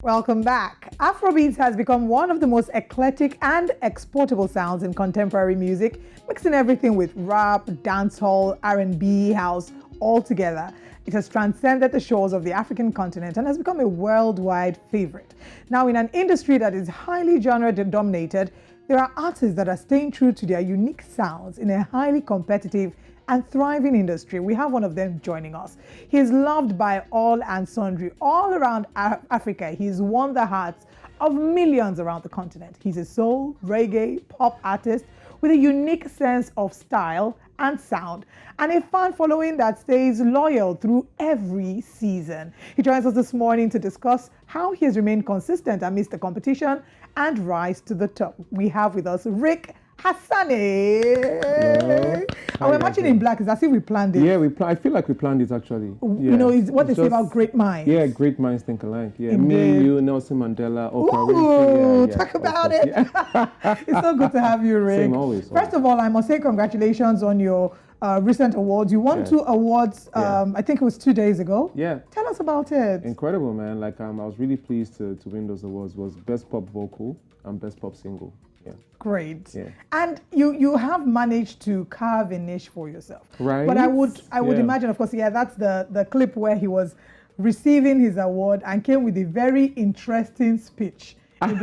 Welcome back. Afrobeats has become one of the most eclectic and exportable sounds in contemporary music, mixing everything with rap, dancehall, R&B, house, all together. It has transcended the shores of the African continent and has become a worldwide favorite. Now, in an industry that is highly genre dominated, there are artists that are staying true to their unique sounds in a highly competitive and thriving industry. We have one of them joining us. He is loved by all and sundry all around Africa. He's won the hearts of millions around the continent. He's a soul, reggae, pop artist with a unique sense of style and sound, and a fan following that stays loyal through every season. He joins us this morning to discuss how he has remained consistent amidst the competition and rise to the top. We have with us Ric Hassani. Hello. And we're matching in black. It's as if we planned it. Yeah, I feel like we planned it actually. You know, it's what they say about great minds. Yeah, great minds think alike. Yeah, Indeed. me, you, Nelson Mandela, Oprah Ooh, Winfrey. talk about it. Yeah. It's so good to have you, Ric. Same, always. First of all, I must say congratulations on your recent awards. You won 2 awards, I think it was 2 days ago. Yeah. Tell us about it. Incredible, man. Like, I was really pleased to win those awards. Was Best Pop Vocal and Best Pop Single. Yeah. Great. Yeah. And you have managed to carve a niche for yourself. Right. But I would imagine, of course, that's the clip where he was receiving his award and came with a very interesting speech. A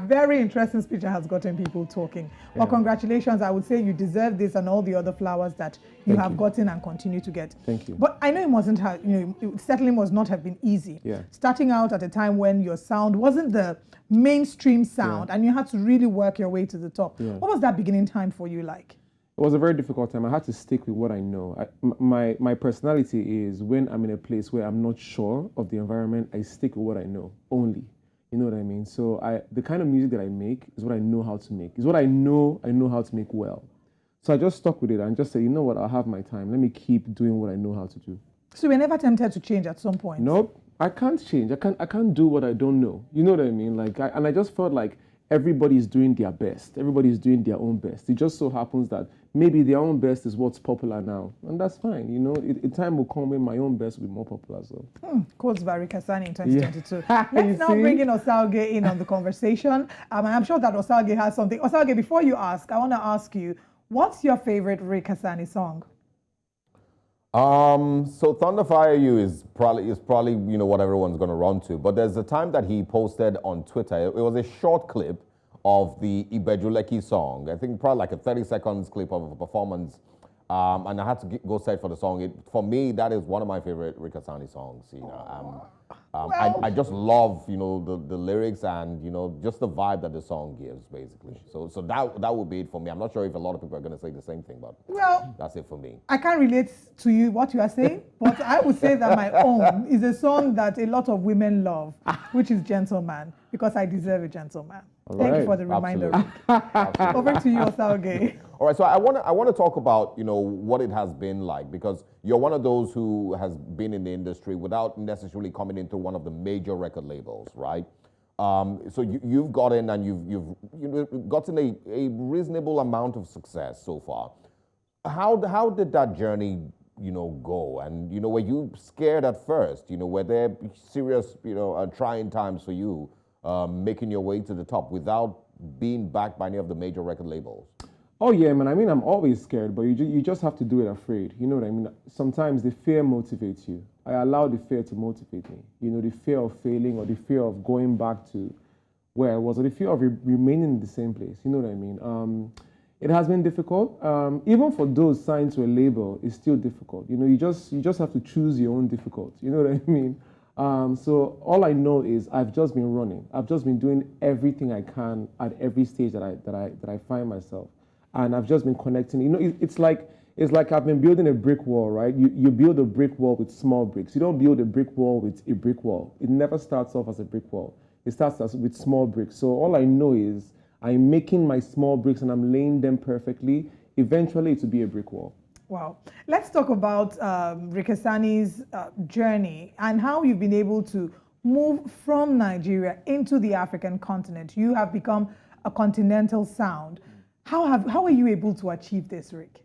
very interesting speech that has gotten people talking. Well, congratulations. I would say you deserve this and all the other flowers that you have gotten and continue to get. Thank you. But I know it mustn't have, it certainly must not have been easy. Yeah. Starting out at a time when your sound wasn't the mainstream sound and you had to really work your way to the top. Yeah. What was that beginning time for you like? It was a very difficult time. I had to stick with what I know. My personality is when I'm in a place where I'm not sure of the environment, I stick with what I know only. You know what I mean? So the kind of music that I make is what I know how to make. It's what I know how to make well. So I just stuck with it and just said, you know what, I'll have my time. Let me keep doing what I know how to do. So you were never tempted to change at some point? Nope. I can't change. I can't do what I don't know. You know what I mean? Like, I just felt like everybody's doing their best. Everybody's doing their own best. It just so happens that maybe their own best is what's popular now. And that's fine. You know, time will come when my own best will be more popular. So. Quotes by Ric Hassani in 2022. Let's now bring in Osalge in on the conversation. And I'm sure that Osalge has something. Osalge, before you ask, I want to ask you, what's your favorite Ric Hassani song? So Thunderfire You is probably what everyone's going to run to. But there's a time that he posted on Twitter. It was a short clip of the Ibejuleki song. I think probably like a 30 seconds clip of a performance. And I had to go search for the song. For me, that is one of my favorite Ric Hassani songs. I just love the lyrics and just the vibe that the song gives, basically. So that would be it for me. I'm not sure if a lot of people are going to say the same thing, but that's it for me. I can't relate to you what you are saying, but I would say that my own is a song that a lot of women love, which is Gentleman, because I deserve a gentleman. Thank you for the reminder. Over to you, Osalge. All right, so I want to talk about what it has been like, because you're one of those who has been in the industry without necessarily coming into one of the major record labels, right? So you've gotten and you've gotten a reasonable amount of success so far. How did that journey go? And were you scared at first? Were there serious trying times for you making your way to the top without being backed by any of the major record labels? Oh yeah, man. I mean, I'm always scared, but you just have to do it afraid. You know what I mean? Sometimes the fear motivates you. I allow the fear to motivate me. The fear of failing or the fear of going back to where I was or the fear of remaining in the same place. You know what I mean? It has been difficult. Even for those signed to a label, it's still difficult. You just have to choose your own difficult. You know what I mean? So all I know is I've just been running. I've just been doing everything I can at every stage that I find myself. And I've just been connecting. It's like I've been building a brick wall, right? You build a brick wall with small bricks. You don't build a brick wall with a brick wall. It never starts off as a brick wall. It starts with small bricks. So all I know is I'm making my small bricks and I'm laying them perfectly. Eventually, it will be a brick wall. Wow. Let's talk about Ric Hassani's journey and how you've been able to move from Nigeria into the African continent. You have become a continental sound. How are you able to achieve this, Ric?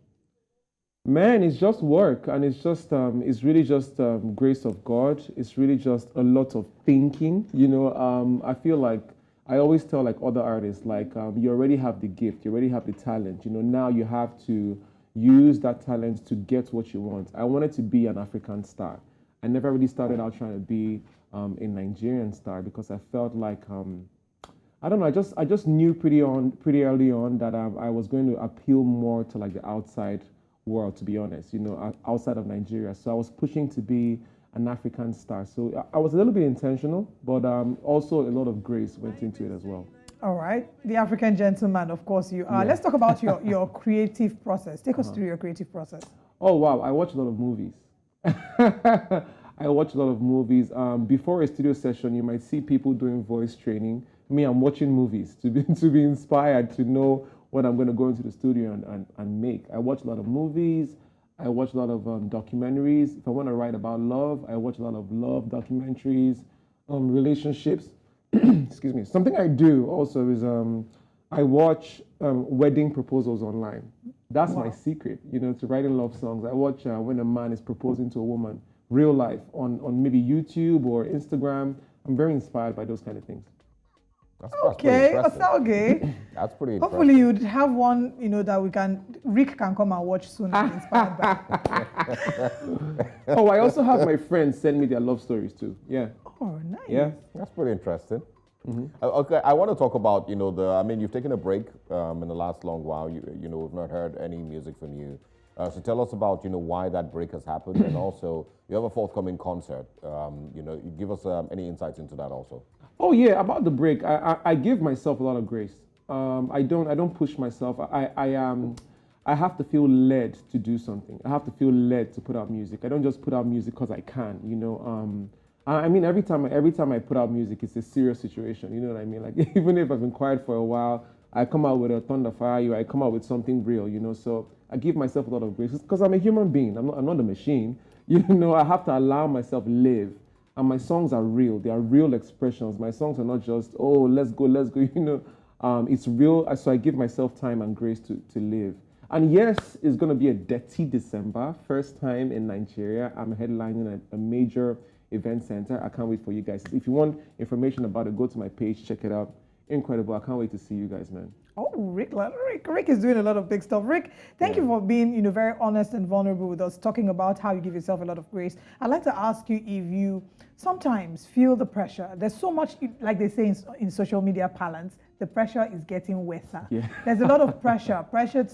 Man, it's just work, and it's really just grace of God. It's really just a lot of thinking. I feel like I always tell like other artists, like you already have the gift, you already have the talent. Now you have to use that talent to get what you want. I wanted to be an African star. I never really started out trying to be a Nigerian star because I felt like I don't know. I just knew pretty early on that I was going to appeal more to like the outside world, to be honest. Outside of Nigeria. So I was pushing to be an African star. So I was a little bit intentional, but also a lot of grace went into it as well. All right. The African gentleman, of course you are. Yeah. Let's talk about your creative process. Take us through your creative process. Oh wow, I watch a lot of movies. I watch a lot of movies. Before a studio session, you might see people doing voice training. Me, I'm watching movies to be inspired to know what I'm going to go into the studio and make. I watch a lot of movies. I watch a lot of documentaries. If I want to write about love, I watch a lot of love documentaries, relationships. Excuse me. Something I do also is I watch wedding proposals online. That's my secret, to writing love songs. I watch when a man is proposing to a woman, real life, on maybe YouTube or Instagram. I'm very inspired by those kind of things. That's Okay, pretty impressive. okay. That's pretty impressive. Hopefully you'd have one, that Rick can come and watch soon and be inspired by. Oh, I also have my friends send me their love stories too. Yeah. Oh, nice. Yeah. That's pretty interesting. Okay, I want to talk about, you've taken a break in the last long while. We've not heard any music from you. So tell us about, why that break has happened, and also you have a forthcoming concert. Give us any insights into that also. Oh yeah, about the break, I give myself a lot of grace. I don't push myself. I have to feel led to do something. I have to feel led to put out music. I don't just put out music because I can. Every time I put out music, it's a serious situation. You know what I mean? Like even if I've been quiet for a while, I come out with a thunder fire. I come out with something real. So I give myself a lot of grace because I'm a human being. I'm not a machine. I have to allow myself live. And my songs are real. They are real expressions. My songs are not just, oh, let's go. It's real. So I give myself time and grace to live. And yes, it's going to be a dirty December. First time in Nigeria. I'm headlining a major event center. I can't wait for you guys. If you want information about it, go to my page, check it out. Incredible. I can't wait to see you guys, man. Oh, Rick is doing a lot of big stuff. Rick, thank you for being, very honest and vulnerable with us, talking about how you give yourself a lot of grace. I'd like to ask you if you sometimes feel the pressure. There's so much, like they say in social media parlance, the pressure is getting wetter. Yeah. There's a lot of pressure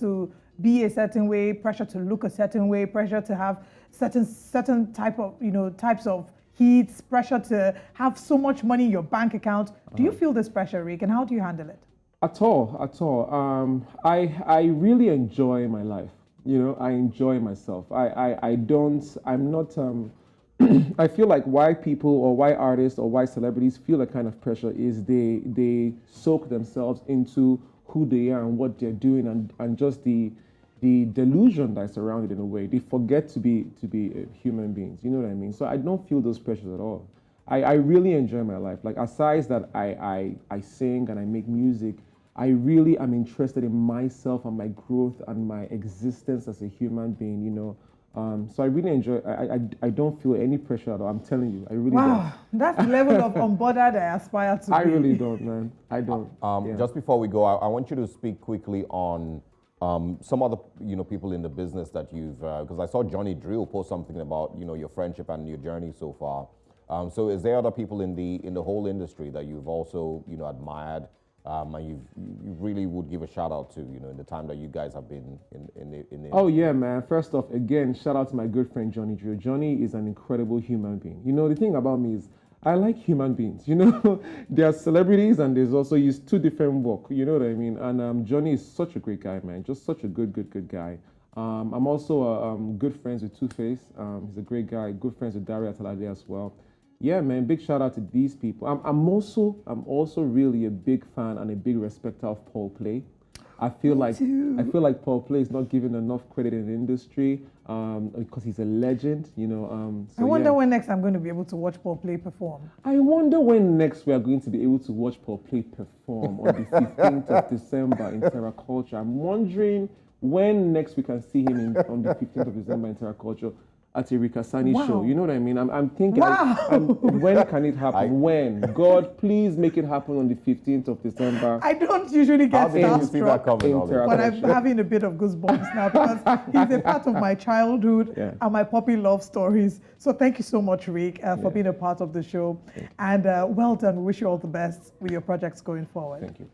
to be a certain way, pressure to look a certain way, pressure to have certain types of hits, pressure to have so much money in your bank account. Do you feel this pressure, Rick, and how do you handle it? At all. I really enjoy my life. I enjoy myself. I'm not, I feel like why people or why artists or why celebrities feel that kind of pressure is they soak themselves into who they are and what they're doing and just the delusion that's around it in a way. They forget to be human beings. You know what I mean? So I don't feel those pressures at all. I really enjoy my life. Like aside that I sing and I make music, I really am interested in myself and my growth and my existence as a human being, So I really enjoy, I don't feel any pressure at all. I'm telling you, I really don't. Wow, that's the level of unbothered I aspire to be. I really don't, man. I don't. Yeah. Just before we go, I want you to speak quickly on some other, people in the business that you've, because I saw Johnny Drill post something about, your friendship and your journey so far. So is there other people in the whole industry that you've also, admired, and you really would give a shout out to, in the time that you guys have been in the Oh yeah, man. First off, again, shout out to my good friend Johnny Drill. Johnny is an incredible human being. The thing about me is I like human beings. There are celebrities and there's also two different work. You know what I mean? And Johnny is such a great guy, man. Just such a good guy. I'm also good friends with Two-Face. He's a great guy. Good friends with Daria Talade as well. Yeah, man, big shout out to these people. I'm also really a big fan and a big respecter of Paul Play. I feel like Paul Play is not given enough credit in the industry because he's a legend, So I wonder when next I'm going to be able to watch Paul Play perform. I wonder when next we are going to be able to watch Paul Play perform on the 15th of December in Terra Culture. I'm wondering when next we can see him on the 15th of December in Terraculture at a Ric Hassani Wow. show. You know what I mean? I'm thinking, Wow. when can it happen? When? God, please make it happen on the 15th of December. I don't usually How get did you see that starstruck, coming, Ollie? but I'm having a bit of goosebumps now because he's a part of my childhood and my puppy love stories. So thank you so much, Ric, for being a part of the show. And well done. We wish you all the best with your projects going forward. Thank you.